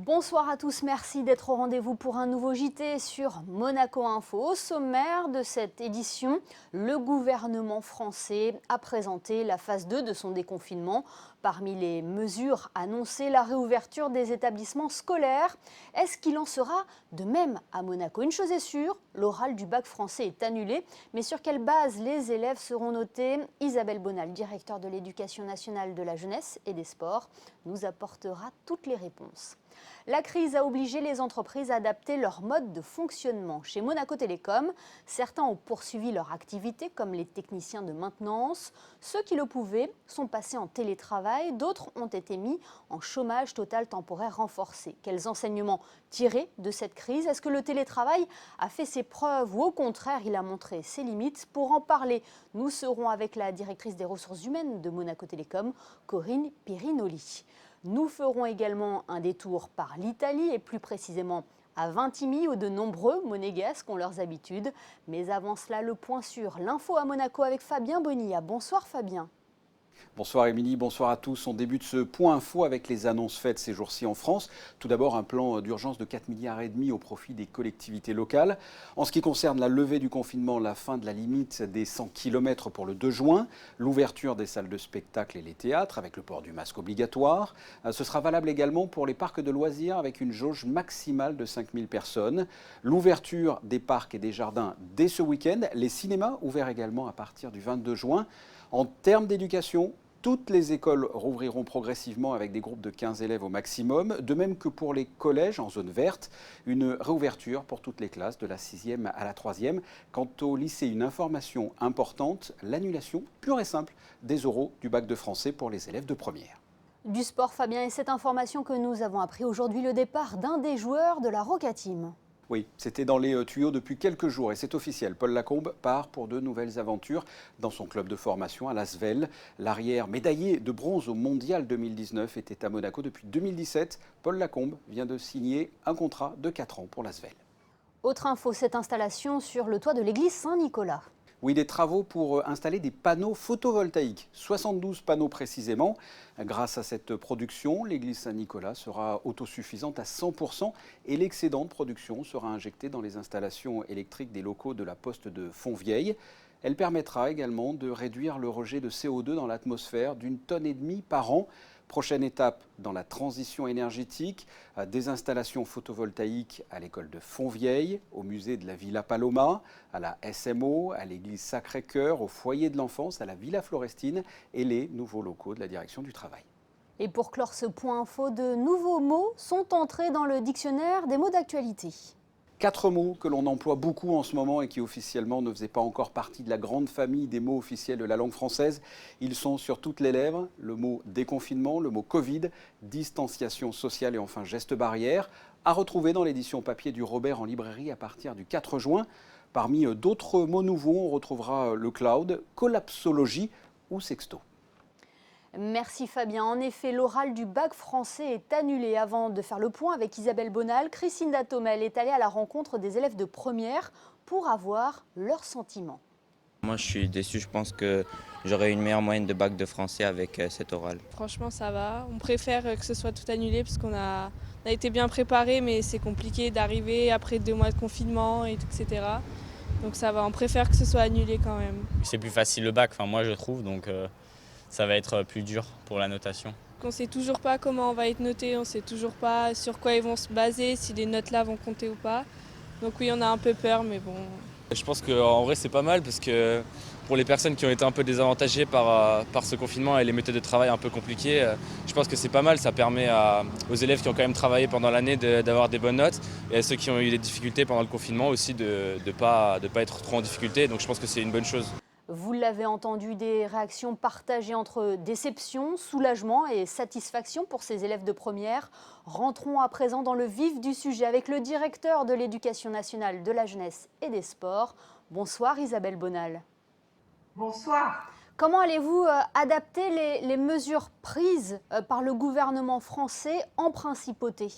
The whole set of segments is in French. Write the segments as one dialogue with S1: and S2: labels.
S1: Bonsoir à tous, merci d'être au rendez-vous pour un nouveau JT sur Monaco Info. Au sommaire de cette édition, le gouvernement français a présenté la phase 2 de son déconfinement. Parmi les mesures annoncées, la réouverture des établissements scolaires. Est-ce qu'il en sera de même à Monaco? Une chose est sûre, l'oral du bac français est annulé. Mais sur quelle base les élèves seront notés? Isabelle Bonal, directeur de l'Éducation nationale de la jeunesse et des sports, nous apportera toutes les réponses. La crise a obligé les entreprises à adapter leur mode de fonctionnement. Chez Monaco Télécom, certains ont poursuivi leur activité, comme les techniciens de maintenance. Ceux qui le pouvaient sont passés en télétravail, d'autres ont été mis en chômage total temporaire renforcé. Quels enseignements tirer de cette crise? Est-ce que le télétravail a fait ses preuves ou au contraire il a montré ses limites? Pour en parler, nous serons avec la directrice des ressources humaines de Monaco Télécom, Corinne Pirinoli. Nous ferons également un détour par l'Italie et plus précisément à Vintimille où de nombreux monégasques ont leurs habitudes. Mais avant cela, le point sur l'info à Monaco avec Fabien Bonilla. Bonsoir Fabien.
S2: Bonsoir Émilie, bonsoir à tous. On débute ce point info avec les annonces faites ces jours-ci en France. Tout d'abord, un plan d'urgence de 4,5 milliards au profit des collectivités locales. En ce qui concerne la levée du confinement, la fin de la limite des 100 km pour le 2 juin, l'ouverture des salles de spectacle et les théâtres avec le port du masque obligatoire. Ce sera valable également pour les parcs de loisirs avec une jauge maximale de 5000 personnes. L'ouverture des parcs et des jardins dès ce week-end. Les cinémas ouverts également à partir du 22 juin. En termes d'éducation, toutes les écoles rouvriront progressivement avec des groupes de 15 élèves au maximum, de même que pour les collèges en zone verte, une réouverture pour toutes les classes de la 6e à la 3e. Quant au lycée, une information importante, l'annulation pure et simple des oraux du bac de français pour les élèves de première.
S1: Du sport Fabien, et cette information que nous avons appris aujourd'hui, le départ d'un des joueurs de la Roca Team.
S2: Oui, c'était dans les tuyaux depuis quelques jours et c'est officiel. Paul Lacombe part pour de nouvelles aventures dans son club de formation à l'Asvel. L'arrière médaillé de bronze au Mondial 2019 était à Monaco depuis 2017. Paul Lacombe vient de signer un contrat de 4 ans pour l'Asvel.
S1: Autre info, cette installation sur le toit de l'église Saint-Nicolas.
S2: Oui, des travaux pour installer des panneaux photovoltaïques, 72 panneaux précisément. Grâce à cette production, l'église Saint-Nicolas sera autosuffisante à 100% et l'excédent de production sera injecté dans les installations électriques des locaux de la Poste de Fontvieille. Elle permettra également de réduire le rejet de CO2 dans l'atmosphère d'1,5 tonne par an. Prochaine étape dans la transition énergétique, des installations photovoltaïques à l'école de Fontvieille, au musée de la Villa Paloma, à la SMO, à l'église Sacré-Cœur, au foyer de l'enfance, à la Villa Florestine et les nouveaux locaux de la direction du travail.
S1: Et pour clore ce point info, de nouveaux mots sont entrés dans le dictionnaire des mots d'actualité.
S2: 4 mots que l'on emploie beaucoup en ce moment et qui officiellement ne faisaient pas encore partie de la grande famille des mots officiels de la langue française. Ils sont sur toutes les lèvres, le mot déconfinement, le mot Covid, distanciation sociale et enfin geste barrière, à retrouver dans l'édition papier du Robert en librairie à partir du 4 juin. Parmi d'autres mots nouveaux, on retrouvera le cloud, collapsologie ou sexto.
S1: Merci Fabien. En effet, l'oral du bac français est annulé. Avant de faire le point avec Isabelle Bonal, Christine Datomel est allée à la rencontre des élèves de première pour avoir leurs sentiments.
S3: Moi je suis déçu, je pense que j'aurais une meilleure moyenne de bac de français avec cet oral.
S4: Franchement ça va, on préfère que ce soit tout annulé parce qu'on a été bien préparé mais c'est compliqué d'arriver après 2 mois de confinement etc. Donc ça va, on préfère que ce soit annulé quand même.
S5: C'est plus facile le bac, moi je trouve, donc ça va être plus dur pour la notation.
S4: On ne sait toujours pas comment on va être noté, on ne sait toujours pas sur quoi ils vont se baser, si les notes là vont compter ou pas. Donc oui, on a un peu peur, mais bon.
S5: Je pense qu'en vrai c'est pas mal parce que pour les personnes qui ont été un peu désavantagées par ce confinement et les méthodes de travail un peu compliquées, je pense que c'est pas mal. Ça permet aux élèves qui ont quand même travaillé pendant l'année d'avoir des bonnes notes et à ceux qui ont eu des difficultés pendant le confinement aussi de pas être trop en difficulté. Donc je pense que c'est une bonne chose.
S1: Vous l'avez entendu, des réactions partagées entre déception, soulagement et satisfaction pour ces élèves de première. Rentrons à présent dans le vif du sujet avec le directeur de l'Éducation nationale de la jeunesse et des sports. Bonsoir Isabelle Bonal.
S6: Bonsoir.
S1: Comment allez-vous adapter les mesures prises par le gouvernement français en principauté ?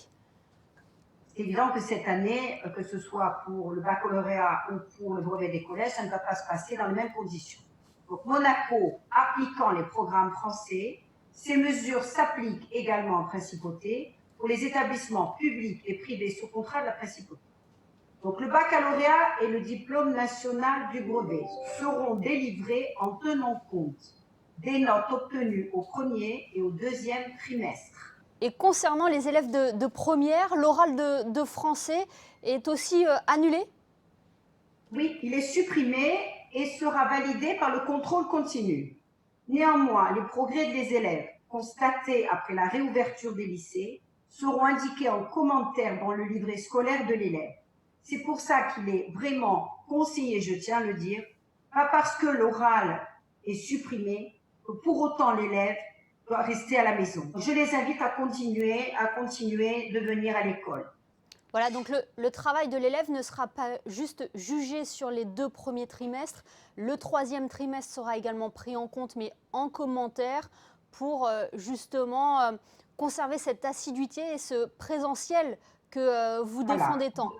S6: C'est évident que cette année, que ce soit pour le baccalauréat ou pour le brevet des collèges, ça ne va pas se passer dans les mêmes conditions. Donc Monaco appliquant les programmes français, ces mesures s'appliquent également en principauté, pour les établissements publics et privés sous contrat de la principauté. Donc le baccalauréat et le diplôme national du brevet seront délivrés en tenant compte des notes obtenues au premier et au deuxième trimestre.
S1: Et concernant les élèves de première, l'oral de français est aussi annulé?
S6: Oui, il est supprimé et sera validé par le contrôle continu. Néanmoins, les progrès des élèves constatés après la réouverture des lycées seront indiqués en commentaire dans le livret scolaire de l'élève. C'est pour ça qu'il est vraiment conseillé, je tiens à le dire, pas parce que l'oral est supprimé que pour autant l'élève doit rester à la maison. Je les invite à continuer de venir à l'école.
S1: Voilà, donc le travail de l'élève ne sera pas juste jugé sur les 2 premiers trimestres. Le 3e trimestre sera également pris en compte, mais en commentaire, pour justement conserver cette assiduité et ce présentiel que vous défendez tant.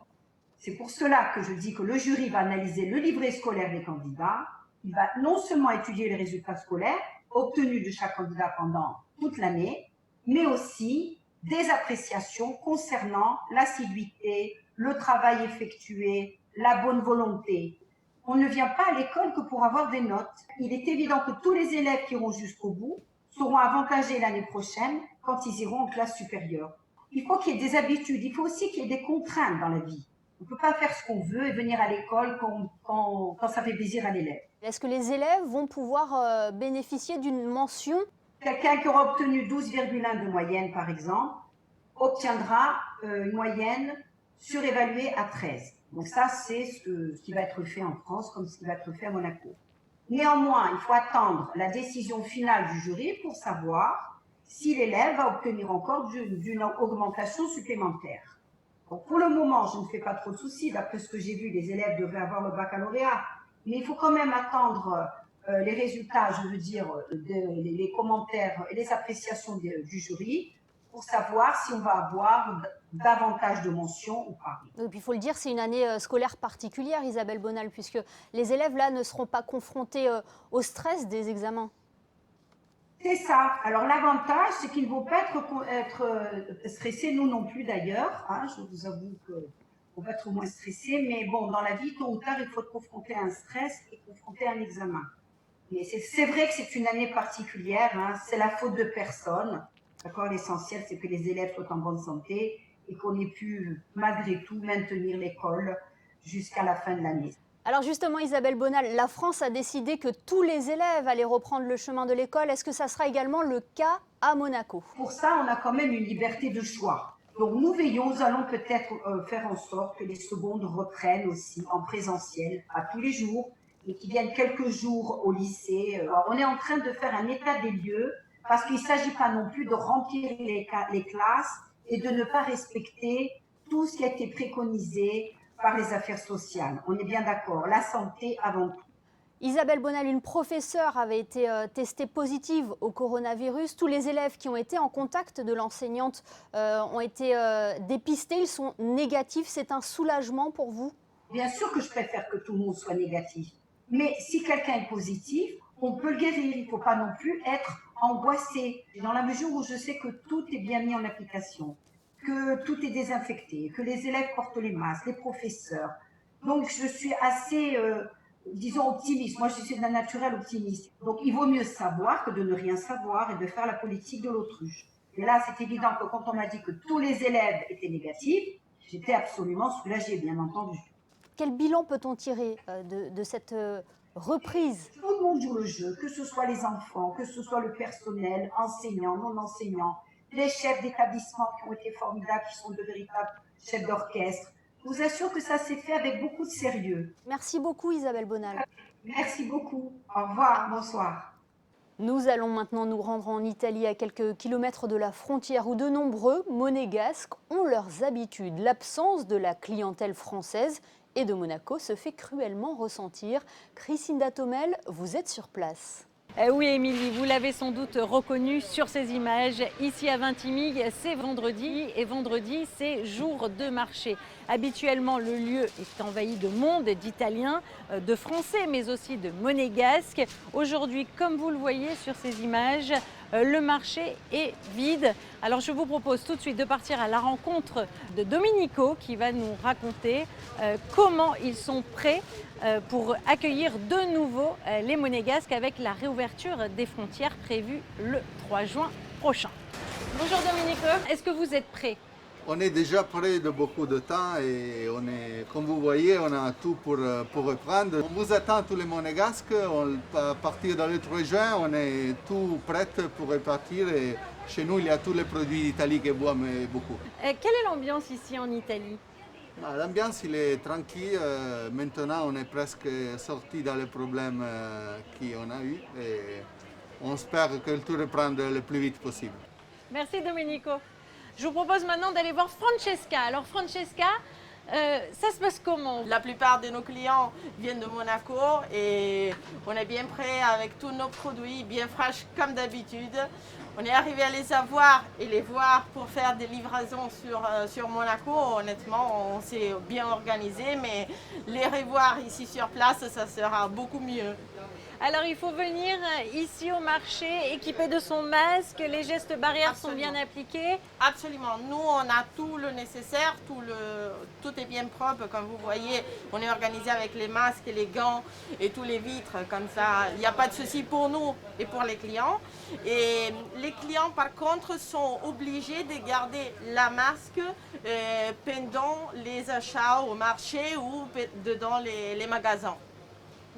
S6: C'est pour cela que je dis que le jury va analyser le livret scolaire des candidats. Il va non seulement étudier les résultats scolaires obtenus de chaque candidat pendant toute l'année, mais aussi des appréciations concernant l'assiduité, le travail effectué, la bonne volonté. On ne vient pas à l'école que pour avoir des notes. Il est évident que tous les élèves qui iront jusqu'au bout seront avantagés l'année prochaine quand ils iront en classe supérieure. Il faut qu'il y ait des habitudes, il faut aussi qu'il y ait des contraintes dans la vie. On ne peut pas faire ce qu'on veut et venir à l'école quand ça fait plaisir à l'élève.
S1: Est-ce que les élèves vont pouvoir bénéficier d'une mention?
S6: Quelqu'un qui aura obtenu 12,1 de moyenne, par exemple, obtiendra une moyenne surévaluée à 13. Donc ça, c'est ce qui va être fait en France comme ce qui va être fait à Monaco. Néanmoins, il faut attendre la décision finale du jury pour savoir si l'élève va obtenir encore d'une augmentation supplémentaire. Donc pour le moment, je ne fais pas trop de soucis. D'après ce que j'ai vu, les élèves devraient avoir le baccalauréat. Mais il faut quand même attendre les résultats, je veux dire, les commentaires et les appréciations du jury pour savoir si on va avoir davantage de mentions ou pas.
S1: Et puis il faut le dire, c'est une année scolaire particulière, Isabelle Bonal, puisque les élèves là ne seront pas confrontés au stress des examens.
S6: C'est ça. Alors l'avantage, c'est qu'ils ne vont pas être stressés, nous non plus d'ailleurs. Hein, je vous avoue qu'on va être moins stressés, mais bon, dans la vie, tôt ou tard, il faut être confronté à un stress et confronté à un examen. Mais c'est vrai que c'est une année particulière, hein, c'est la faute de personne. D'accord, l'essentiel, c'est que les élèves soient en bonne santé et qu'on ait pu, malgré tout, maintenir l'école jusqu'à la fin de l'année.
S1: Alors justement, Isabelle Bonal, la France a décidé que tous les élèves allaient reprendre le chemin de l'école. Est-ce que ça sera également le cas à Monaco?
S6: Pour ça, on a quand même une liberté de choix. Donc nous veillons, nous allons peut-être faire en sorte que les secondes reprennent aussi en présentiel, à tous les jours, et qui viennent quelques jours au lycée. Alors, on est en train de faire un état des lieux, parce qu'il ne s'agit pas non plus de remplir les classes et de ne pas respecter tout ce qui a été préconisé par les affaires sociales. On est bien d'accord, la santé avant tout.
S1: Isabelle Bonal, une professeure avait été testée positive au coronavirus. Tous les élèves qui ont été en contact de l'enseignante ont été dépistés, ils sont négatifs. C'est un soulagement pour vous?
S6: Bien sûr que je préfère que tout le monde soit négatif. Mais si quelqu'un est positif, on peut le guérir. Il ne faut pas non plus être angoissé. Dans la mesure où je sais que tout est bien mis en application, que tout est désinfecté, que les élèves portent les masques, les professeurs. Donc je suis assez, disons, optimiste. Moi, je suis d'un naturel optimiste. Donc il vaut mieux savoir que de ne rien savoir et de faire la politique de l'autruche. Et là, c'est évident que quand on m'a dit que tous les élèves étaient négatifs, j'étais absolument soulagée, bien entendu.
S1: Quel bilan peut-on tirer de cette reprise?
S6: Tout le monde joue le jeu, que ce soit les enfants, que ce soit le personnel, enseignants, non enseignants, les chefs d'établissement qui ont été formidables, qui sont de véritables chefs d'orchestre. Je vous assure que ça s'est fait avec beaucoup de sérieux.
S1: Merci beaucoup Isabelle Bonal.
S6: Merci beaucoup. Au revoir, bonsoir.
S1: Nous allons maintenant nous rendre en Italie, à quelques kilomètres de la frontière, où de nombreux monégasques ont leurs habitudes. L'absence de la clientèle française et de Monaco se fait cruellement ressentir. Christine Tomel, vous êtes sur place.
S7: Oui, Émilie, vous l'avez sans doute reconnu sur ces images. Ici à Vintimille, c'est vendredi et vendredi, c'est jour de marché. Habituellement, le lieu est envahi de monde, d'Italiens, de Français, mais aussi de Monégasques. Aujourd'hui, comme vous le voyez sur ces images, le marché est vide. Alors je vous propose tout de suite de partir à la rencontre de Domenico qui va nous raconter comment ils sont prêts pour accueillir de nouveau les Monégasques avec la réouverture des frontières prévue le 3 juin prochain. Bonjour Domenico, est-ce que vous êtes prêt?
S8: On est déjà prêt de beaucoup de temps et comme vous voyez, on a tout pour reprendre. On vous attend tous les Monégasques. À partir du 3 juin, on est tout prêt pour repartir. Et chez nous, il y a tous les produits d'Italie que vous aimez beaucoup.
S7: Quelle est l'ambiance ici en Italie?
S8: L'ambiance, il est tranquille. Maintenant, on est presque sorti dans les problèmes qu'on a eus. Et on espère que tout reprenne le plus vite possible.
S7: Merci Domenico. Je vous propose maintenant d'aller voir Francesca. Alors Francesca, ça se passe comment?
S9: La plupart de nos clients viennent de Monaco et on est bien prêt avec tous nos produits, bien fraîches comme d'habitude. On est arrivé à les avoir et les voir pour faire des livraisons sur Monaco. Honnêtement, on s'est bien organisé, mais les revoir ici sur place, ça sera beaucoup mieux.
S7: Alors il faut venir ici au marché équipé de son masque, les gestes barrières
S9: Absolument.
S7: sont bien appliqués.
S9: Absolument, nous on a tout le nécessaire, tout est bien propre comme vous voyez. On est organisé avec les masques et les gants et tous les vitres, comme ça il n'y a pas de souci pour nous et pour les clients. Et les clients par contre sont obligés de garder la masque pendant les achats au marché ou dans les magasins.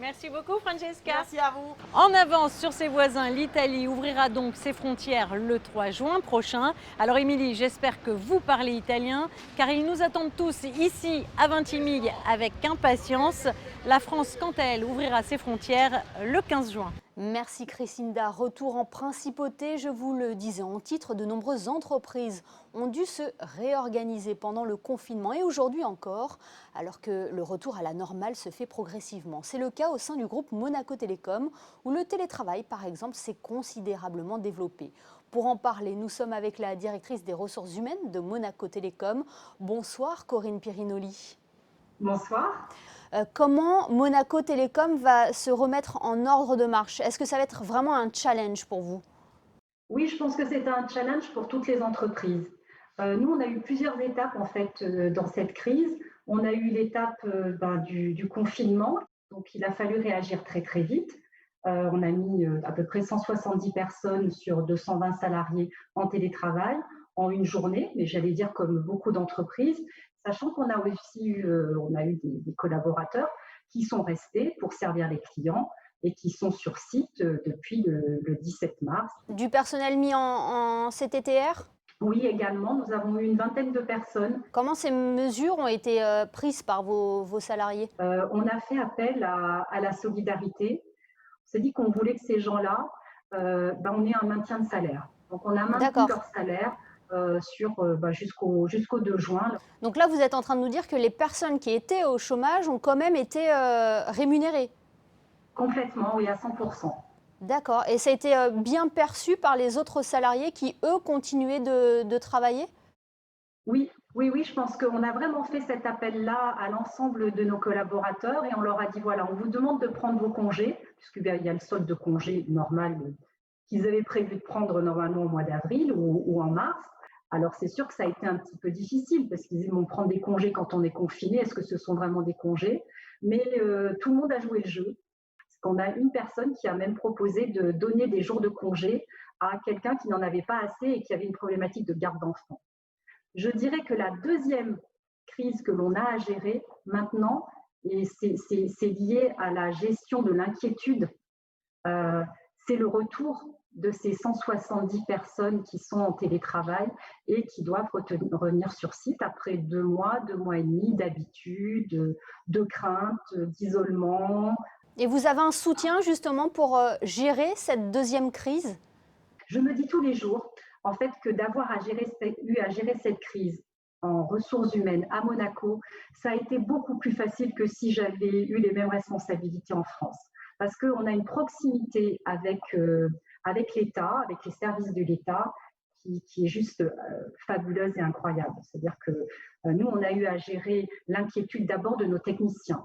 S7: Merci beaucoup Francesca.
S9: Merci à vous.
S7: En avance sur ses voisins, l'Italie ouvrira donc ses frontières le 3 juin prochain. Alors Émilie, j'espère que vous parlez italien car ils nous attendent tous ici à Vintimille avec impatience. La France, quant à elle, ouvrira ses frontières le 15 juin.
S1: Merci Crescinda. Retour en principauté, je vous le disais en titre, de nombreuses entreprises ont dû se réorganiser pendant le confinement et aujourd'hui encore, alors que le retour à la normale se fait progressivement. C'est le cas au sein du groupe Monaco Télécom, où le télétravail, par exemple, s'est considérablement développé. Pour en parler, nous sommes avec la directrice des ressources humaines de Monaco Télécom. Bonsoir Corinne Pirinoli.
S10: Bonsoir.
S1: Comment Monaco Télécom va se remettre en ordre de marche? Est-ce que ça va être vraiment un challenge pour vous?
S10: Oui, je pense que c'est un challenge pour toutes les entreprises. Nous, on a eu plusieurs étapes en fait dans cette crise. On a eu l'étape du confinement, donc il a fallu réagir très très vite. On a mis à peu près 170 personnes sur 220 salariés en télétravail en une journée, mais j'allais dire comme beaucoup d'entreprises, sachant qu'on a aussi eu des collaborateurs qui sont restés pour servir les clients et qui sont sur site depuis le 17 mars.
S1: Du personnel mis en CTTR?
S10: Oui, également, nous avons eu une vingtaine de personnes.
S1: Comment ces mesures ont été prises par vos salariés?
S10: On a fait appel à la solidarité. On s'est dit qu'on voulait que ces gens-là, on ait un maintien de salaire. Donc on a maintenu leur salaire jusqu'au 2 juin.
S1: Donc là, vous êtes en train de nous dire que les personnes qui étaient au chômage ont quand même été rémunérées?
S10: Complètement, oui, à 100%.
S1: D'accord. Et ça a été bien perçu par les autres salariés qui, eux, continuaient de travailler?
S10: Oui, je pense qu'on a vraiment fait cet appel-là à l'ensemble de nos collaborateurs et on leur a dit, voilà, on vous demande de prendre vos congés, puisqu'il y a le solde de congés normal qu'ils avaient prévu de prendre normalement au mois d'avril ou en mars. Alors, c'est sûr que ça a été un petit peu difficile parce qu'ils vont prendre des congés quand on est confiné. Est-ce que ce sont vraiment des congés? Mais tout le monde a joué le jeu. On a une personne qui a même proposé de donner des jours de congé à quelqu'un qui n'en avait pas assez et qui avait une problématique de garde d'enfants. Je dirais que la deuxième crise que l'on a à gérer maintenant, et c'est lié à la gestion de l'inquiétude, c'est le retour de ces 170 personnes qui sont en télétravail et qui doivent revenir sur site après 2 mois et demi d'habitude, de crainte, d'isolement.
S1: Et vous avez un soutien justement pour gérer cette deuxième crise?
S10: Je me dis tous les jours, en fait, que d'avoir eu à gérer cette crise en ressources humaines à Monaco, ça a été beaucoup plus facile que si j'avais eu les mêmes responsabilités en France. Parce qu'on a une proximité avec l'État, avec les services de l'État, qui est juste fabuleuse et incroyable. C'est-à-dire que nous, on a eu à gérer l'inquiétude d'abord de nos techniciens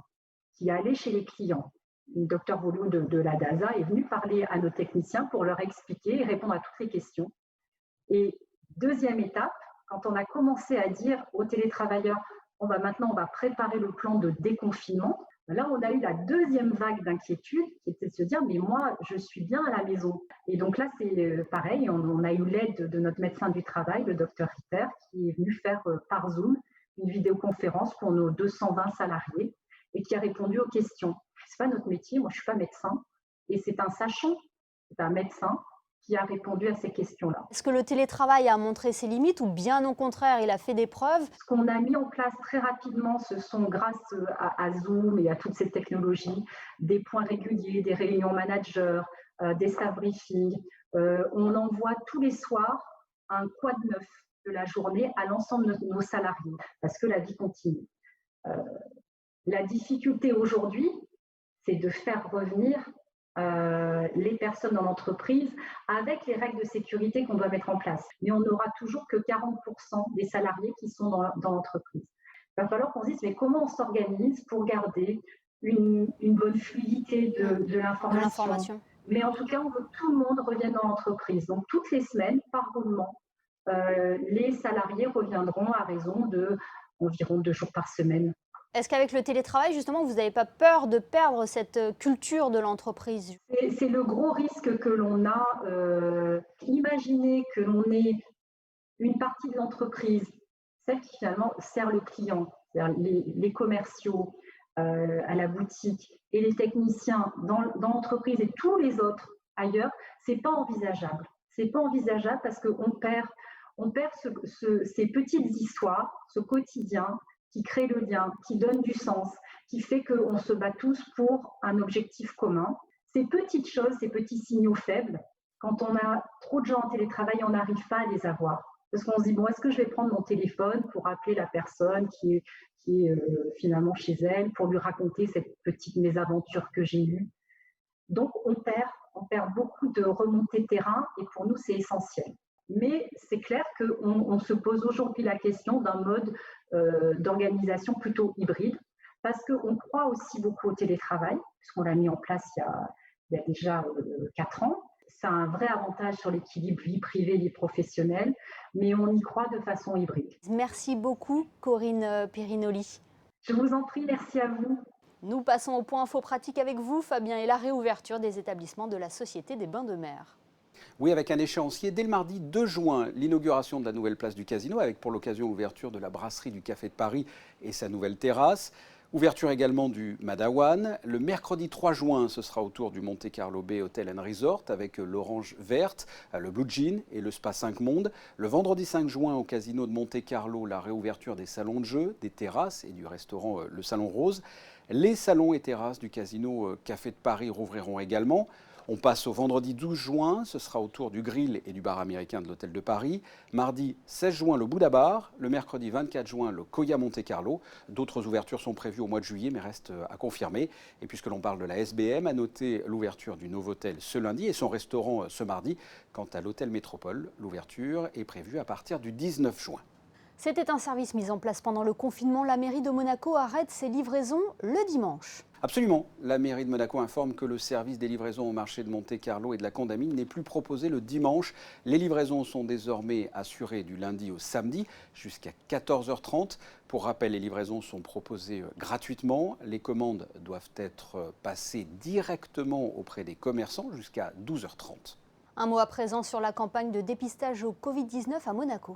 S10: qui allaient chez les clients le docteur Voulou de la DASA est venu parler à nos techniciens pour leur expliquer et répondre à toutes les questions. Et deuxième étape, quand on a commencé à dire aux télétravailleurs, maintenant on va préparer le plan de déconfinement, là on a eu la deuxième vague d'inquiétude qui était de se dire mais moi je suis bien à la maison. Et donc là c'est pareil, on a eu l'aide de notre médecin du travail, le docteur Ritter, qui est venu faire par Zoom une vidéoconférence pour nos 220 salariés et qui a répondu aux questions. C'est pas notre métier, moi je suis pas médecin, et c'est un sachant, c'est un médecin qui a répondu à ces questions-là.
S1: Est-ce que le télétravail a montré ses limites ou bien au contraire, il a fait des preuves?
S10: Ce qu'on a mis en place très rapidement, ce sont grâce à Zoom et à toutes ces technologies, des points réguliers, des réunions managers, des staff briefings. On envoie tous les soirs un quad neuf de la journée à l'ensemble de nos salariés parce que la vie continue. La difficulté aujourd'hui, c'est de faire revenir les personnes dans l'entreprise avec les règles de sécurité qu'on doit mettre en place. Mais on n'aura toujours que 40% des salariés qui sont dans l'entreprise. Il va falloir qu'on se dise, mais comment on s'organise pour garder une bonne fluidité de l'information. Mais en tout cas, on veut que tout le monde revienne dans l'entreprise. Donc, toutes les semaines, par roulement, les salariés reviendront à raison d'environ 2 jours par semaine.
S1: Est-ce qu'avec le télétravail, justement, vous n'avez pas peur de perdre cette culture de l'entreprise?
S10: C'est le gros risque que l'on a. Imaginez que l'on ait une partie de l'entreprise, celle qui finalement sert le client, c'est-à-dire les commerciaux à la boutique et les techniciens dans l'entreprise et tous les autres ailleurs, c'est pas envisageable. C'est pas envisageable parce qu'on perd ces petites histoires, ce quotidien qui crée le lien, qui donne du sens, qui fait qu'on se bat tous pour un objectif commun. Ces petites choses, ces petits signaux faibles, quand on a trop de gens en télétravail, on n'arrive pas à les avoir. Parce qu'on se dit, bon, est-ce que je vais prendre mon téléphone pour appeler la personne qui est finalement chez elle, pour lui raconter cette petite mésaventure que j'ai eue. Donc, on perd beaucoup de remontées terrain et pour nous, c'est essentiel. Mais c'est clair qu'on se pose aujourd'hui la question d'un mode d'organisation plutôt hybride parce qu'on croit aussi beaucoup au télétravail, puisqu'on l'a mis en place il y a déjà 4 ans. Ça a un vrai avantage sur l'équilibre vie privée, vie professionnelle, mais on y croit de façon hybride.
S1: Merci beaucoup, Corinne Pirinoli.
S10: Je vous en prie, merci à vous.
S1: Nous passons au point info pratique avec vous, Fabien, et la réouverture des établissements de la Société des Bains de Mer.
S2: Oui, avec un échéancier dès le mardi 2 juin, l'inauguration de la nouvelle place du Casino, avec pour l'occasion l'ouverture de la brasserie du Café de Paris et sa nouvelle terrasse. Ouverture également du Madawan. Le mercredi 3 juin, ce sera au tour du Monte Carlo Bay Hotel & Resort avec l'Orange Verte, le Blue Jean et le Spa 5 Mondes. Le vendredi 5 juin, au Casino de Monte Carlo, la réouverture des salons de jeu, des terrasses et du restaurant Le Salon Rose. Les salons et terrasses du Casino Café de Paris rouvriront également. On passe au vendredi 12 juin, ce sera au tour du grill et du bar américain de l'Hôtel de Paris. Mardi 16 juin, le Bouddha Bar. Le mercredi 24 juin, le Koya Monte Carlo. D'autres ouvertures sont prévues au mois de juillet, mais restent à confirmer. Et puisque l'on parle de la SBM, à noter l'ouverture du Novotel ce lundi et son restaurant ce mardi. Quant à l'Hôtel Métropole, l'ouverture est prévue à partir du 19 juin.
S1: C'était un service mis en place pendant le confinement. La mairie de Monaco arrête ses livraisons le dimanche.
S2: Absolument. La mairie de Monaco informe que le service des livraisons au marché de Monte-Carlo et de la Condamine n'est plus proposé le dimanche. Les livraisons sont désormais assurées du lundi au samedi jusqu'à 14h30. Pour rappel, les livraisons sont proposées gratuitement. Les commandes doivent être passées directement auprès des commerçants jusqu'à 12h30.
S1: Un mot à présent sur la campagne de dépistage au Covid-19 à Monaco.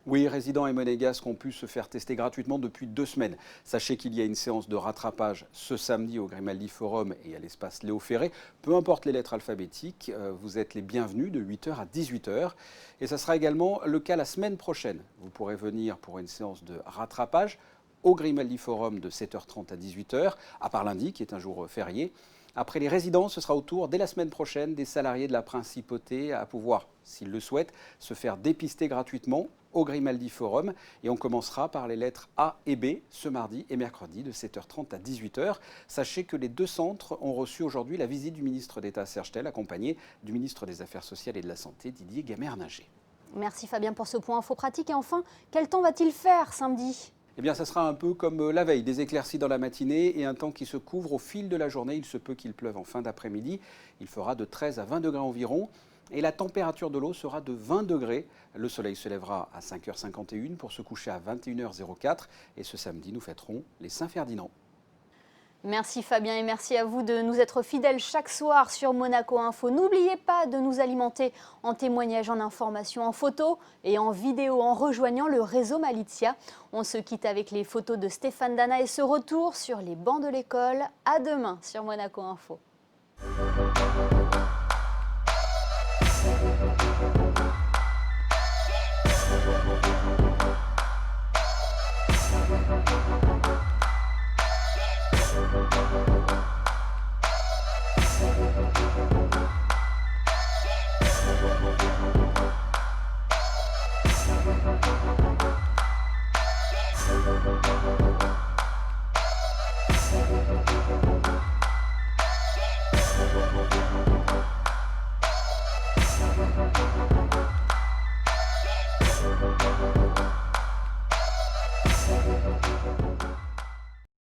S2: Oui, résidents et monégasques ont pu se faire tester gratuitement depuis 2 semaines. Sachez qu'il y a une séance de rattrapage ce samedi au Grimaldi Forum et à l'espace Léo Ferré. Peu importe les lettres alphabétiques, vous êtes les bienvenus de 8h à 18h. Et ça sera également le cas la semaine prochaine. Vous pourrez venir pour une séance de rattrapage au Grimaldi Forum de 7h30 à 18h, à part lundi qui est un jour férié. Après les résidents, ce sera au tour, dès la semaine prochaine, des salariés de la Principauté à pouvoir, s'ils le souhaitent, se faire dépister gratuitement au Grimaldi Forum. Et on commencera par les lettres A et B ce mardi et mercredi de 7h30 à 18h. Sachez que les 2 centres ont reçu aujourd'hui la visite du ministre d'État Serge Tel, accompagné du ministre des Affaires sociales et de la Santé Didier Gamer-Nager.
S1: Merci Fabien pour ce point info pratique. Et enfin, quel temps va-t-il faire samedi ?
S2: Eh bien, ça sera un peu comme la veille, des éclaircies dans la matinée et un temps qui se couvre au fil de la journée. Il se peut qu'il pleuve en fin d'après-midi. Il fera de 13 à 20 degrés environ. Et la température de l'eau sera de 20 degrés. Le soleil se lèvera à 5h51 pour se coucher à 21h04. Et ce samedi, nous fêterons les Saint-Ferdinand.
S1: Merci Fabien et merci à vous de nous être fidèles chaque soir sur Monaco Info. N'oubliez pas de nous alimenter en témoignages, en informations, en photos et en vidéos en rejoignant le réseau Malizia. On se quitte avec les photos de Stéphane Dana et ce retour sur les bancs de l'école. À demain sur Monaco Info.